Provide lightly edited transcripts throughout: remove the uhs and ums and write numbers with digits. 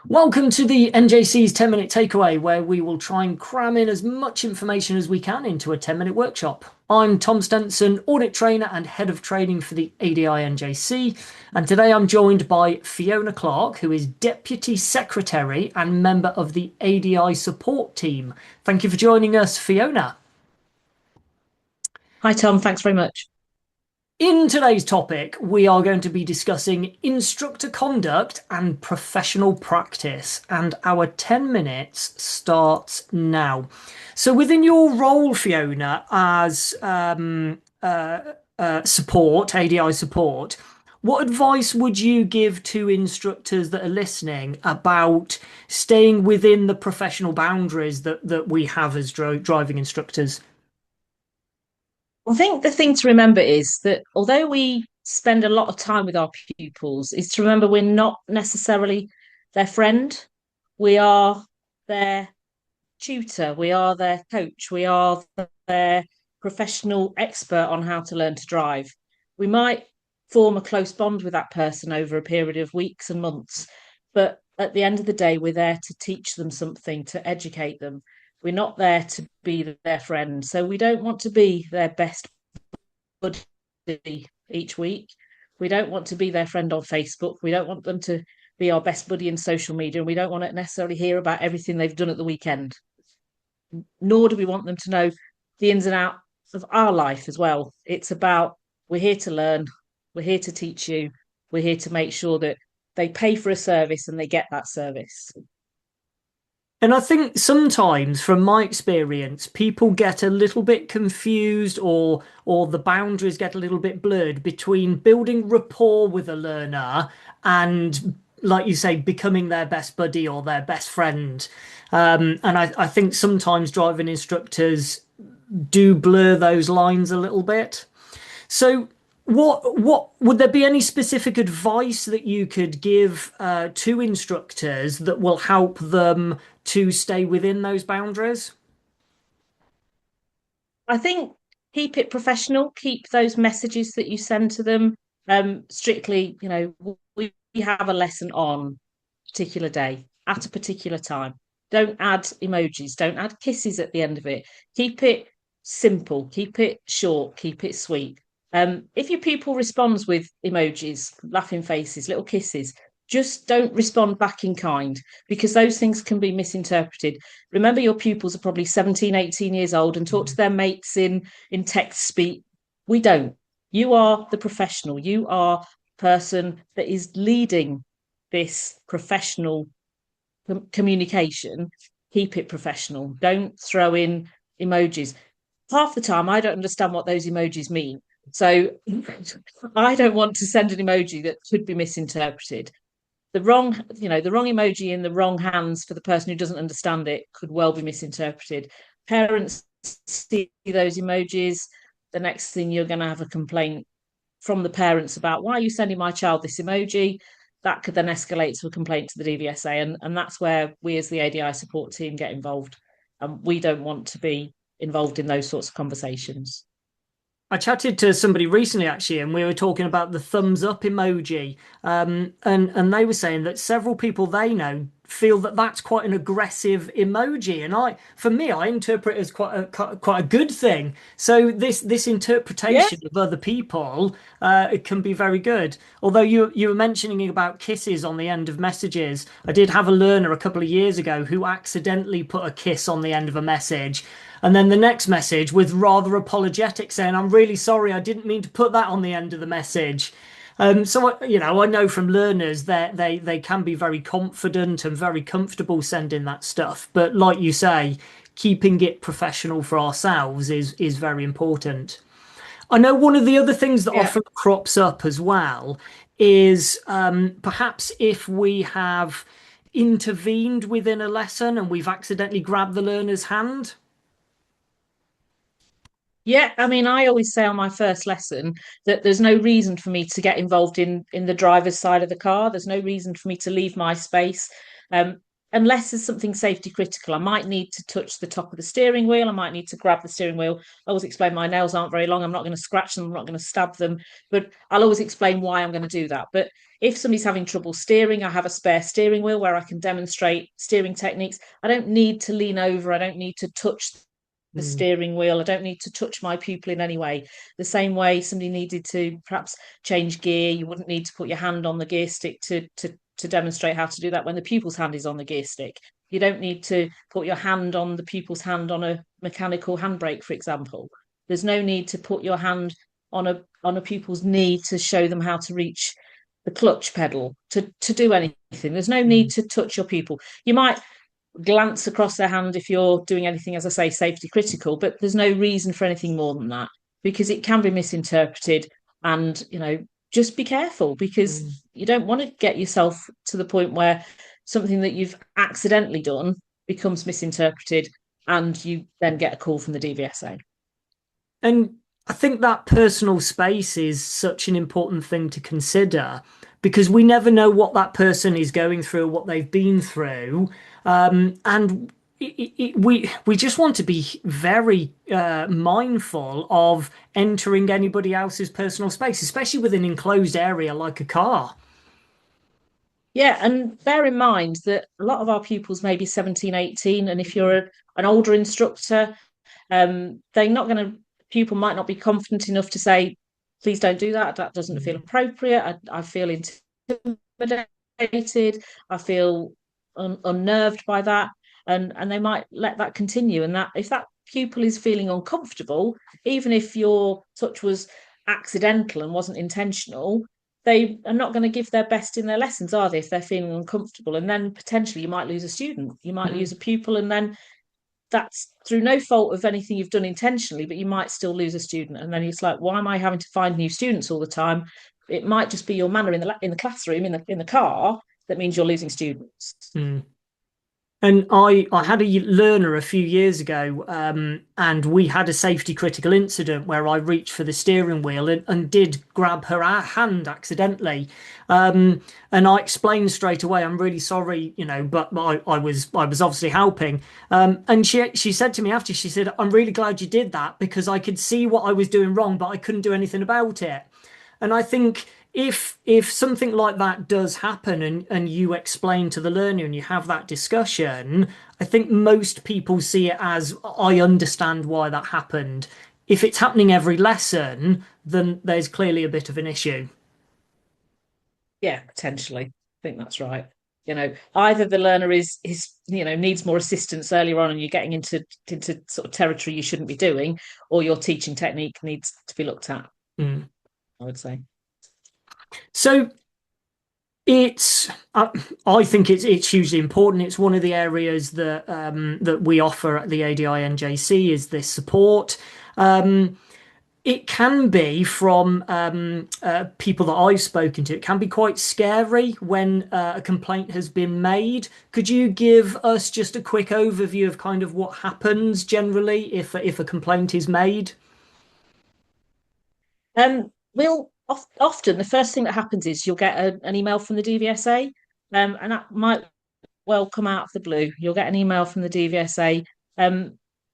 Welcome to the NJC's 10-minute takeaway, where we will try and cram in as much information as we can into a 10-minute workshop. I'm Tom Stenson, audit trainer and head of training for the ADINJC, and today I'm joined by Fiona Clarke, who is deputy secretary and member of the ADI support team. Thank you for joining us, Fiona. Hi, Tom. Thanks very much. In today's topic, we are going to be discussing instructor conduct and professional practice, and our 10 minutes starts now. So, within your role, Fiona, as support, ADI support, what advice would you give to instructors that are listening about staying within the professional boundaries that we have as driving instructors? I think the thing to remember is that although we spend a lot of time with our pupils, is to remember we're not necessarily their friend. We are their tutor, we are their coach, we are their professional expert on how to learn to drive. We might form a close bond with that person over a period of weeks and months, but at the end of the day, we're there to teach them something, to educate them. We're not there to be their friend. So we don't want to be their best buddy each week. We don't want to be their friend on Facebook. We don't want them to be our best buddy in social media. And we don't want to necessarily hear about everything they've done at the weekend. Nor do we want them to know the ins and outs of our life as well. It's about we're here to learn, we're here to teach you, we're here to make sure that they pay for a service and they get that service. And I think sometimes, from my experience, people get a little bit confused or the boundaries get a little bit blurred between building rapport with a learner and, like you say, becoming their best buddy or their best friend. And I think sometimes driving instructors do blur those lines a little bit. So what would there be any specific advice that you could give to instructors that will help them to stay within those boundaries? I think keep it professional, keep those messages that you send to them strictly, we have a lesson on a particular day at a particular time. Don't add emojis, don't add kisses at the end of it. Keep it simple, keep it short, keep it sweet. If your pupil responds with emojis, laughing faces, little kisses, just don't respond back in kind because those things can be misinterpreted. Remember, your pupils are probably 17, 18 years old and talk to their mates in text speak. We don't. You are the professional. You are the person that is leading this professional communication. Keep it professional. Don't throw in emojis. Half the time, I don't understand what those emojis mean. So I don't want to send an emoji that could be misinterpreted. The wrong emoji in the wrong hands for the person who doesn't understand it could well be misinterpreted. Parents see those emojis, the next thing you're going to have a complaint from the parents about why are you sending my child this emoji. That could then escalate to a complaint to the DVSA, and that's where we as the ADI support team get involved, and we don't want to be involved in those sorts of conversations. I chatted to somebody recently actually, and we were talking about the thumbs up emoji. And they were saying that several people they know feel that that's quite an aggressive emoji, and for me, I interpret it as quite a good thing. So this Yeah. interpretation of other people, it can be very good. Although you were mentioning about kisses on the end of messages, I did have a learner a couple of years ago who accidentally put a kiss on the end of a message. And then the next message was rather apologetic, saying, "I'm really sorry, I didn't mean to put that on the end of the message." So I know from learners that they can be very confident and very comfortable sending that stuff. But like you say, keeping it professional for ourselves is very important. I know one of the other things that Yeah. often crops up as well is perhaps if we have intervened within a lesson and we've accidentally grabbed the learner's hand. Yeah, I mean, I always say on my first lesson that there's no reason for me to get involved in the driver's side of the car. There's no reason for me to leave my space. Um, unless there's something safety critical, I might need to touch the top of the steering wheel. I might need to grab the steering wheel. I always explain my nails aren't very long. I'm not going to scratch them. I'm not going to stab them, but I'll always explain why I'm going to do that. But if somebody's having trouble steering, I have a spare steering wheel where I can demonstrate steering techniques. I don't need to lean over. I don't need to touch the Mm, steering wheel. I don't need to touch my pupil in any way. The same way somebody needed to perhaps change gear, you wouldn't need to put your hand on the gear stick to demonstrate how to do that when the pupil's hand is on the gear stick. You don't need to put your hand on the pupil's hand on a mechanical handbrake, for example. There's no need to put your hand on a pupil's knee to show them how to reach the clutch pedal to do anything. There's no need mm, to touch your pupil. You might glance across their hand if you're doing anything, as I say, safety critical, but there's no reason for anything more than that because it can be misinterpreted. And, just be careful because mm. you don't want to get yourself to the point where something that you've accidentally done becomes misinterpreted and you then get a call from the DVSA. And I think that personal space is such an important thing to consider because we never know what that person is going through, what they've been through. And we just want to be very mindful of entering anybody else's personal space, especially with an enclosed area like a car. Yeah, and bear in mind that a lot of our pupils may be 17, 18, and if you're an older instructor, they're not going to, pupil might not be confident enough to say, please don't do that. That doesn't feel Mm, appropriate. I feel intimidated. I feel unnerved by that. And they might let that continue. And that if that pupil is feeling uncomfortable, even if your touch was accidental and wasn't intentional, they are not going to give their best in their lessons, are they, if they're feeling uncomfortable? And then potentially you might lose a student, you might mm, lose a pupil, and then that's through no fault of anything you've done intentionally, but you might still lose a student. And then it's like, why am I having to find new students all the time? It might just be your manner in the classroom, in the car, that means you're losing students. mm. And I had a learner a few years ago, and we had a safety critical incident where I reached for the steering wheel and did grab her hand accidentally. And I explained straight away, I'm really sorry, but I was obviously helping. And she said to me after, she said, I'm really glad you did that because I could see what I was doing wrong, but I couldn't do anything about it. And I think if something like that does happen and you explain to the learner and you have that discussion, I think most people see it as I understand why that happened. If it's happening every lesson, then there's clearly a bit of an issue. Yeah, potentially. I think that's right. Either the learner is needs more assistance earlier on, and you're getting into sort of territory you shouldn't be doing, or your teaching technique needs to be looked at, Mm. I would say. So it's I think it's hugely important. It's one of the areas that we offer at the ADINJC is this support. Um, it can be from people that I've spoken to. It can be quite scary when a complaint has been made. Could you give us just a quick overview of kind of what happens generally if a complaint is made? Often the first thing that happens is you'll get an email from the DVSA, and that might well come out of the blue. You'll get an email from the DVSA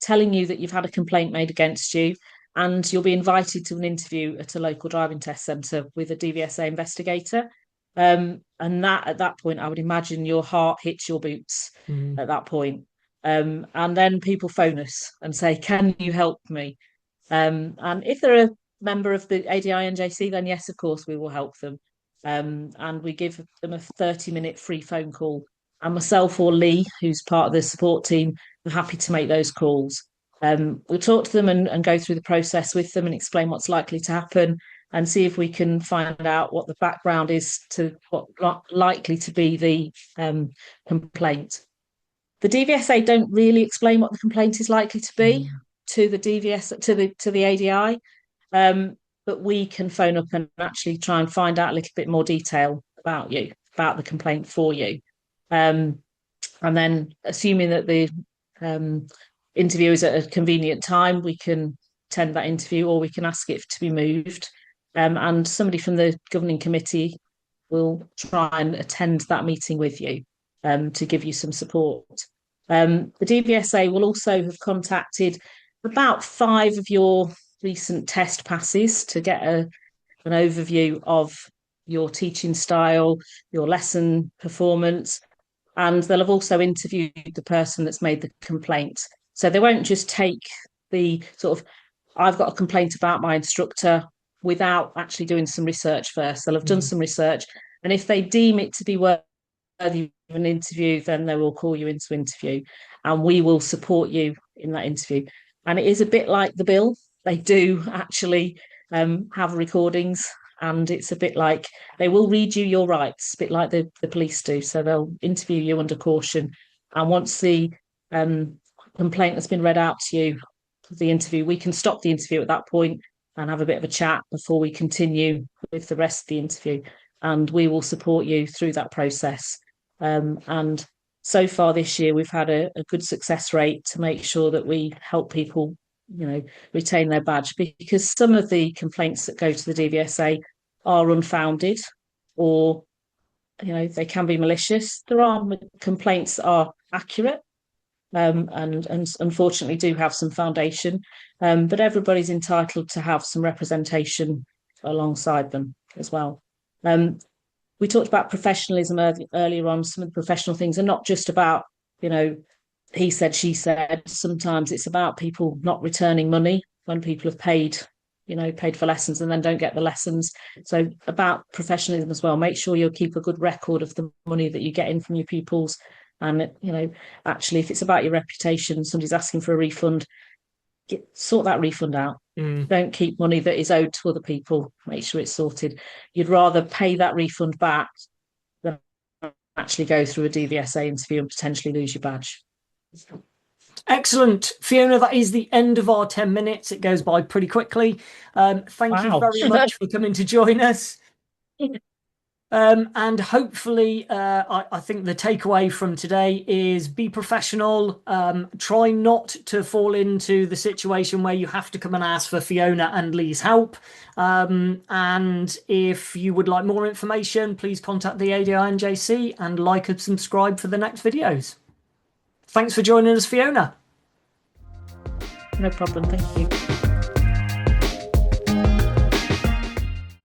telling you that you've had a complaint made against you, and you'll be invited to an interview at a local driving test centre with a DVSA investigator. And that at that point, I would imagine your heart hits your boots Mm, at that point. And then people phone us and say, "Can you help me?" And if they're a member of the ADINJC, then yes, of course, we will help them. And we give them a 30-minute free phone call. And myself or Lee, who's part of the support team, are happy to make those calls. We'll talk to them and go through the process with them and explain what's likely to happen and see if we can find out what the background is to what likely to be the complaint. The DVSA don't really explain what the complaint is likely to be mm, to the DVS to the ADI, um, but we can phone up and actually try and find out a little bit more detail about you, about the complaint for you, um, and then assuming that the um, interview is at a convenient time, we can attend that interview or we can ask it to be moved, and somebody from the governing committee will try and attend that meeting with you. to give you some support. The DVSA will also have contacted about 5 of your recent test passes to get an overview of your teaching style, your lesson performance, and they'll have also interviewed the person that's made the complaint. So they won't just take the sort of, I've got a complaint about my instructor, without actually doing some research first. They'll have done some research, and if they deem it to be worthy of an interview, then they will call you into interview, and we will support you in that interview. And it is a bit like the bill. They do actually have recordings, and it's a bit like they will read you your rights, a bit like the police do. So they'll interview you under caution, and once the complaint has been read out to you, the interview, we can stop the interview at that point and have a bit of a chat before we continue with the rest of the interview, and we will support you through that process. And so far this year, we've had a good success rate to make sure that we help people, retain their badge, because some of the complaints that go to the DVSA are unfounded, or they can be malicious. There are complaints that are accurate, and unfortunately do have some foundation, but everybody's entitled to have some representation alongside them as well. We talked about professionalism earlier on. Some of the professional things are not just about, he said, she said. Sometimes it's about people not returning money when people have paid for lessons and then don't get the lessons. So about professionalism as well. Make sure you keep a good record of the money that you get in from your pupils. And, actually, if it's about your reputation, somebody's asking for a refund, sort that refund out. Don't keep money that is owed to other people. Make sure it's sorted. You'd rather pay that refund back than actually go through a DVSA interview and potentially lose your badge. Excellent. Fiona, that is the end of our 10 minutes. It goes by pretty quickly. Thank you very much for coming to join us. And hopefully, I think the takeaway from today is be professional. Try not to fall into the situation where you have to come and ask for Fiona and Lee's help. And if you would like more information, please contact the ADINJC and like and subscribe for the next videos. Thanks for joining us, Fiona. No problem. Thank you.